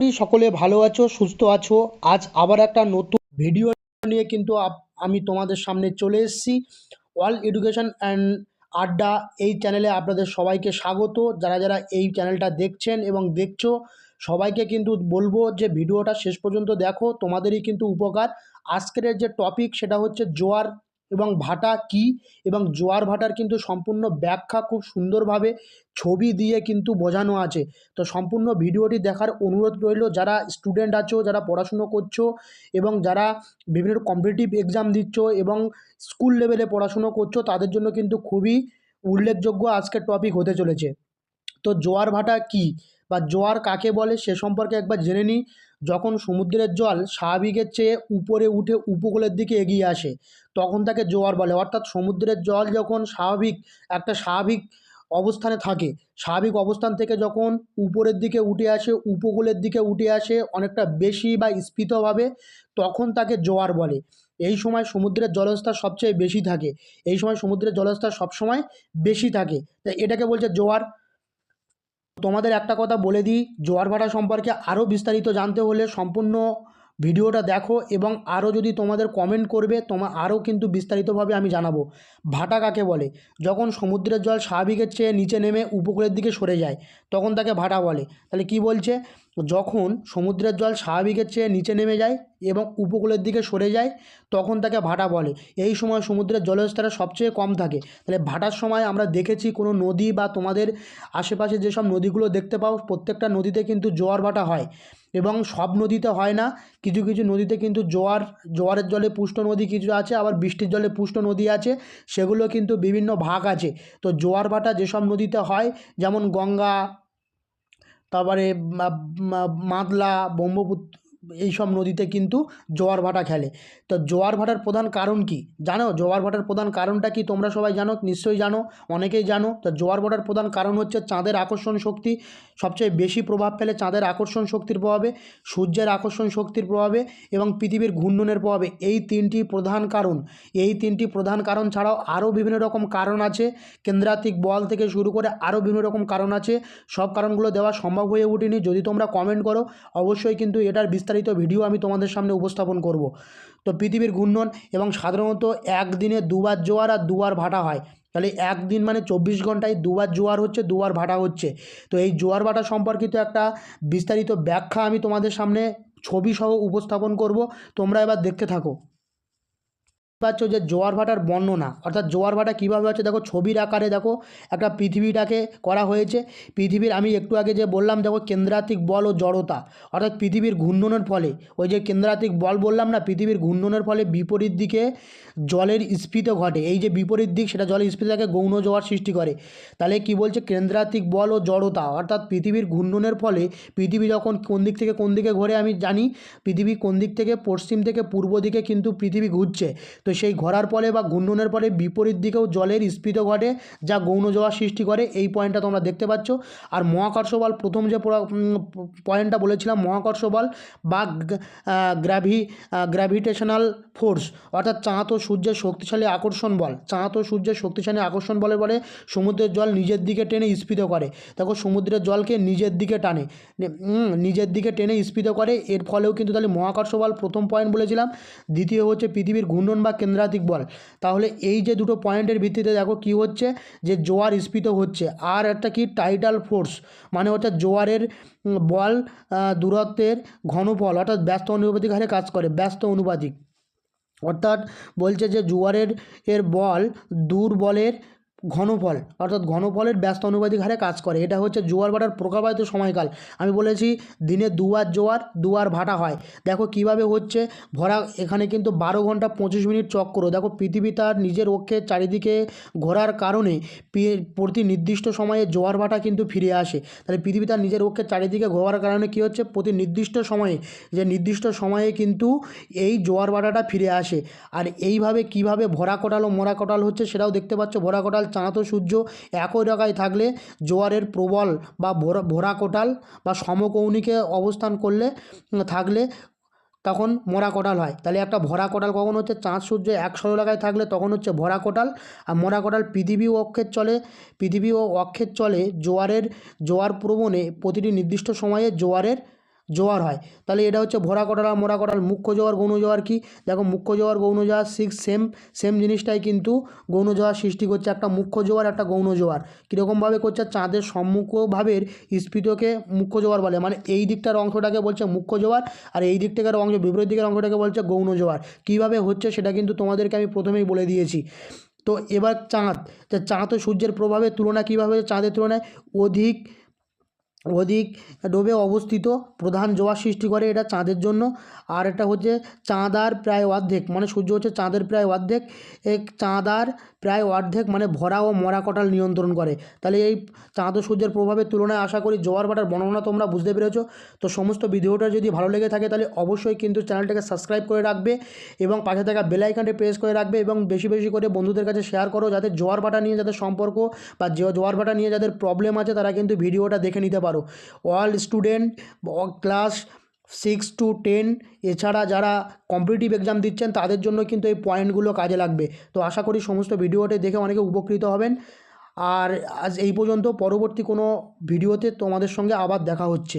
সকলে ভালো আছো, সুস্থ আছো। আজ আবার একটা নতুন ভিডিও নিয়ে কিন্তু আমি তোমাদের সামনে চলে এসেছি। অল এডুকেশন অ্যান্ড আড্ডা এই চ্যানেলে আপনাদের সবাইকে স্বাগত। যারা যারা এই চ্যানেলটা দেখছেন এবং দেখছো সবাইকে কিন্তু বলবো যে ভিডিওটা শেষ পর্যন্ত দেখো, তোমাদেরই কিন্তু উপকার। আজকের যে টপিক সেটা হচ্ছে জোয়ার এবং ভাটা কি, এবং জোয়ার ভাটার কিন্তু সম্পূর্ণ ব্যাখ্যা খুব সুন্দরভাবে ছবি দিয়ে কিন্তু বোঝানো আছে। তো সম্পূর্ণ ভিডিওটি দেখার অনুরোধ রইল। যারা স্টুডেন্ট আছো, যারা পড়াশুনো করছো এবং যারা বিভিন্ন কম্পিটিটিভ এক্সাম দিচ্ছ এবং স্কুল লেভেলে পড়াশুনো করছো, তাদের জন্য কিন্তু খুবই উল্লেখযোগ্য আজকের টপিক হতে চলেছে। তো জোয়ার ভাটা কি বা জোয়ার কাকে বলে সে সম্পর্কে একবার জেনে নিই। যখন সমুদ্রের জল স্বাভাবিকের চেয়ে উপরে উঠে উপকূলের দিকে এগিয়ে আসে তখন তাকে জোয়ার বলে। অর্থাৎ সমুদ্রের জল যখন স্বাভাবিক অবস্থানে থাকে, স্বাভাবিক অবস্থান থেকে যখন উপরের দিকে উঠে আসে, উপকূলের দিকে উঠে আসে অনেকটা বেশি বা স্ফীতভাবে, তখন তাকে জোয়ার বলে। এই সময় সমুদ্রের জলস্তর সবচেয়ে বেশি থাকে, এই সময় সমুদ্রের জলস্তর সবসময় বেশি থাকে, তাই এটাকে বলছে জোয়ার। তোমাদের একটা কথা বলে দিই, জোয়ার ভাটা সম্পর্কে আরও বিস্তারিত জানতে হলে সম্পূর্ণ ভিডিওটা দেখো, এবং আরও যদি তোমাদের কমেন্ট করবে আরও কিন্তু বিস্তারিতভাবে আমি জানাবো। ভাটা কাকে বলে? যখন সমুদ্রের জল স্বাভাবিকের চেয়ে নিচে নেমে উপকূলের দিকে সরে যায় তখন তাকে ভাটা বলে। তাহলে কি বলছে? যখন সমুদ্রের জল স্বাভাবিকের চেয়ে নিচে নেমে যায় এবং উপকূলের দিকে সরে যায় তখন তাকে ভাটা বলে। এই সময় সমুদ্রের জলস্তর সবচেয়ে কম থাকে। তাহলে ভাটার সময় আমরা দেখেছি কোনো নদী বা তোমাদের আশেপাশে যেসব নদীগুলো দেখতে পাও প্রত্যেকটা নদীতে কিন্তু জোয়ার ভাটা হয়, এবং সব নদীতে হয় না। কিছু কিছু নদীতে কিন্তু জোয়ারের জলে পুষ্ট নদী কিছু আছে, আবার বৃষ্টির জলে পুষ্ট নদী আছে, সেগুলো কিন্তু বিভিন্ন ভাগ আছে। তো জোয়ার ভাটা যেসব নদীতে হয়, যেমন গঙ্গা, তারপরে মাতলা, ব্রহ্মপুত্র, এইসব নদীতে কিন্তু জোয়ার ভাটা খেলে। তো জোয়ার ভাটার প্রধান কারণ কি জানো? জোয়ার ভাটার প্রধান কারণটা কি তোমরা সবাই জানো? নিশ্চয়ই জানো, অনেকেই জানো। তো জোয়ার ভাটার প্রধান কারণ হচ্ছে চাঁদের আকর্ষণ শক্তি। সবচেয়ে বেশি প্রভাব ফেলে চাঁদের আকর্ষণ শক্তির প্রভাবে, সূর্যের আকর্ষণ শক্তির প্রভাবে এবং পৃথিবীর ঘূর্ণনের প্রভাবে। এই তিনটি প্রধান কারণ ছাড়াও আরও বিভিন্ন রকম কারণ আছে। কেন্দ্রাতিক বল থেকে শুরু করে আরও বিভিন্ন রকম কারণ আছে। সব কারণগুলো দেওয়া সম্ভব হয়ে ওঠেনি। যদি তোমরা কমেন্ট করো অবশ্যই কিন্তু এটার বিস্তারিত ভিডিও আমি তোমাদের সামনে উপস্থাপন করব। তো পৃথিবীর ঘূর্ণন, এবং সাধারণত একদিনে দুবার জোয়ার আর দুবার ভাটা হয়। তাহলে একদিন মানে 24 ঘন্টায় দুবার জোয়ার হচ্ছে, দুবার ভাটা হচ্ছে। তো এই জোয়ার ভাটা সম্পর্কিত একটা বিস্তারিত ব্যাখ্যা আমি তোমাদের সামনে ছবি সহ উপস্থাপন করব। তোমরা এবার দেখতে থাকো। পাচ্ছ যে জোয়ার ভাটার বর্ণনা, অর্থাৎ জোয়ার ভাটা কীভাবে হচ্ছে দেখো, ছবির আকারে দেখো একটা পৃথিবীটাকে করা হয়েছে। পৃথিবীর আমি একটু আগে যে বললাম দেখো কেন্দ্রাতিক বল ও জড়তা, অর্থাৎ পৃথিবীর ঘূর্ণনের ফলে, ওই যে কেন্দ্রাতিক বল বললাম না, পৃথিবীর ঘূর্ণনের ফলে বিপরীত দিকে জলের স্ফীত ঘটে। এই যে বিপরীত দিক সেটা জলের স্ফীতকে গৌণ জোয়ার সৃষ্টি করে। তাহলে কি বলছে? কেন্দ্রাতিক বল ও জড়তা, অর্থাৎ পৃথিবীর ঘূর্ণনের ফলে পৃথিবী যখন কোন দিক থেকে কোন দিকে ঘোরে আমি জানি, পৃথিবী কোন দিক থেকে, পশ্চিম থেকে পূর্ব দিকে কিন্তু পৃথিবী ঘুরছে। তো সেই ঘোরার ফলে বা ঘূর্ণনের ফলে বিপরীত দিকেও জলের স্ফীত ঘটে, যা গৌণ জোয়ার সৃষ্টি করে। এই পয়েন্টটা তোমরা দেখতে পাচ্ছ। আর মহাকর্ষ বল, প্রথম যে পয়েন্টটা বলেছিলাম, মহাকর্ষ বল বা গ্র্যাভিটেশনাল ফোর্স, অর্থাৎ চাঁদ ও সূর্যের শক্তিশালী আকর্ষণ বল। চাঁদ ও সূর্যের শক্তিশালী আকর্ষণ বলের বলে সমুদ্রের জল নিজের দিকে টেনে স্ফীত করে। দেখো সমুদ্রের জলকে নিজের দিকে টানে, নিজের দিকে টেনে স্ফীত করে। এর ফলেও কিন্তু তাহলে মহাকর্ষ বল প্রথম পয়েন্ট বলেছিলাম। দ্বিতীয় হচ্ছে পৃথিবীর ঘূর্ণন বা কেন্দ্রাতিক বল। তাহলে এই যে দুটো পয়েন্টের ভিত্তিতে দেখো কি হচ্ছে, যে জোয়ার স্ফীত হচ্ছে। আর একটা কি টাইডাল ফোর্স, মানে হচ্ছে জোয়ারের বল দূরত্বের ঘনফল, অর্থাৎ ব্যস্ত অনুপাতিক হারে কাজ করে, ব্যস্ত অনুপাতিক। অর্থাৎ বলছে যে বল দূর বলের ঘনফল, অর্থাৎ ঘনফলের ব্যস্ত অনুপাতিক হারে কাজ করে। এটা হচ্ছে জোয়ার ভাটার প্রকাবায়িত সময়কাল। আমি বলেছি দিনে দুবার জোয়ার দুবার ভাটা হয়। দেখো কিভাবে হচ্ছে ভরা, এখানে কিন্তু 12 ঘন্টা 25 মিনিট চক্র। দেখো পৃথিবী তার নিজের অক্ষের চারিদিকে ঘোরার কারণে প্রতি নির্দিষ্ট সময়ে জোয়ার ভাটা কিন্তু ফিরে আসে। তাহলে পৃথিবী তার নিজের অক্ষের চারিদিকে ঘোরার কারণে কী হচ্ছে, প্রতি নির্দিষ্ট সময়ে, যে নির্দিষ্ট সময়ে কিন্তু এই জোয়ার ভাটাটা ফিরে আসে। আর এইভাবে কিভাবে ভরা কোটাল ও মরা কোটাল হচ্ছে সেটাও দেখতে পাচ্ছ। ভরা কোটাল চাঁদ ও সূর্য একই জায়গায় থাকলে জোয়ারের প্রবল বা ভরা কোটাল বা সমকৌণিকে অবস্থান করলে থাকলে তখন মরা কোটাল হয়। তাহলে একটা ভরা কোটাল কখন হচ্ছে? চাঁদ সূর্য এক সরলরেখায় থাকলে তখন হচ্ছে ভরা কোটাল। আর মরা কোটাল পৃথিবী ও অক্ষের চলে জোয়ার প্রবণে প্রতিটি নির্দিষ্ট সময়ে জোয়ারের জোয়ার হয়। তাহলে এটা হচ্ছে ভরা কটাল আর মোরা কটাল। মুখ্য জোয়ার গৌণ জোয়ার কি? দেখো মুখ্য জোয়ার গৌণ জোয়ার সেম জিনিসটাই কিন্তু গৌণ জোয়ার সৃষ্টি করছে। একটা মুখ্য জোয়ার একটা গৌণ জোয়ার কীরকমভাবে করছে? চাঁদের সম্মুখভাবের স্ফীতকে মুখ্য জোয়ার বলে, মানে এই দিকটার অংশটাকে বলছে মুখ্য জোয়ার আর এই দিক থেকে অংশ বিপরীত দিকের অংশটাকে বলছে গৌণ জোয়ার। কীভাবে হচ্ছে সেটা কিন্তু তোমাদেরকে আমি প্রথমেই বলে দিয়েছি। তো এবার চাঁদ ও সূর্যের প্রভাবের তুলনা কীভাবে? চাঁদের তুলনায় অধিক ডোবে অবস্থিত প্রধান জোয়ার সৃষ্টি করে এটা চাঁদের জন্য। আর এটা হচ্ছে চাঁদ আর প্রায় অর্ধেক, মানে সূর্য হচ্ছে চাঁদের প্রায় অর্ধেক, চাঁদ আর প্রায় অর্ধেক মানে ভরা ও মরা কটাল নিয়ন্ত্রণ করে। তাহলে এই চাঁদ ও সূর্যের প্রভাবের তুলনায় আশা করি জোয়ার ভাটার বর্ণনা তোমরা বুঝতে পেরেছো। তো সমস্ত ভিডিওটা যদি ভালো লেগে থাকে তাহলে অবশ্যই কিন্তু চ্যানেলটাকে সাবস্ক্রাইব করে রাখবে এবং পাশে থাকা বেল আইকনটি প্রেস করে রাখবে এবং বেশি বেশি করে বন্ধুদের কাছে শেয়ার করো, যাতে জোয়ার ভাটা নিয়ে যাদের সম্পর্ক বা জোয়ার ভাটা নিয়ে যাদের প্রবলেম আছে তারা কিন্তু ভিডিওটা দেখে নিতে পারো। অল স্টুডেন্ট ক্লাস 6 to 10 এছাড়া যারা কম্পিটিটিভ এক্সাম দিচ্ছেন তাদের জন্য কিন্তু এই পয়েন্টগুলো কাজে লাগবে। তো আশা করি সমস্ত ভিডিওটি দেখে অনেকে উপকৃত হবেন। আর আজ এই পর্যন্ত, পরবর্তী কোনো ভিডিওতে তোমাদের সঙ্গে আবার দেখা হচ্ছে।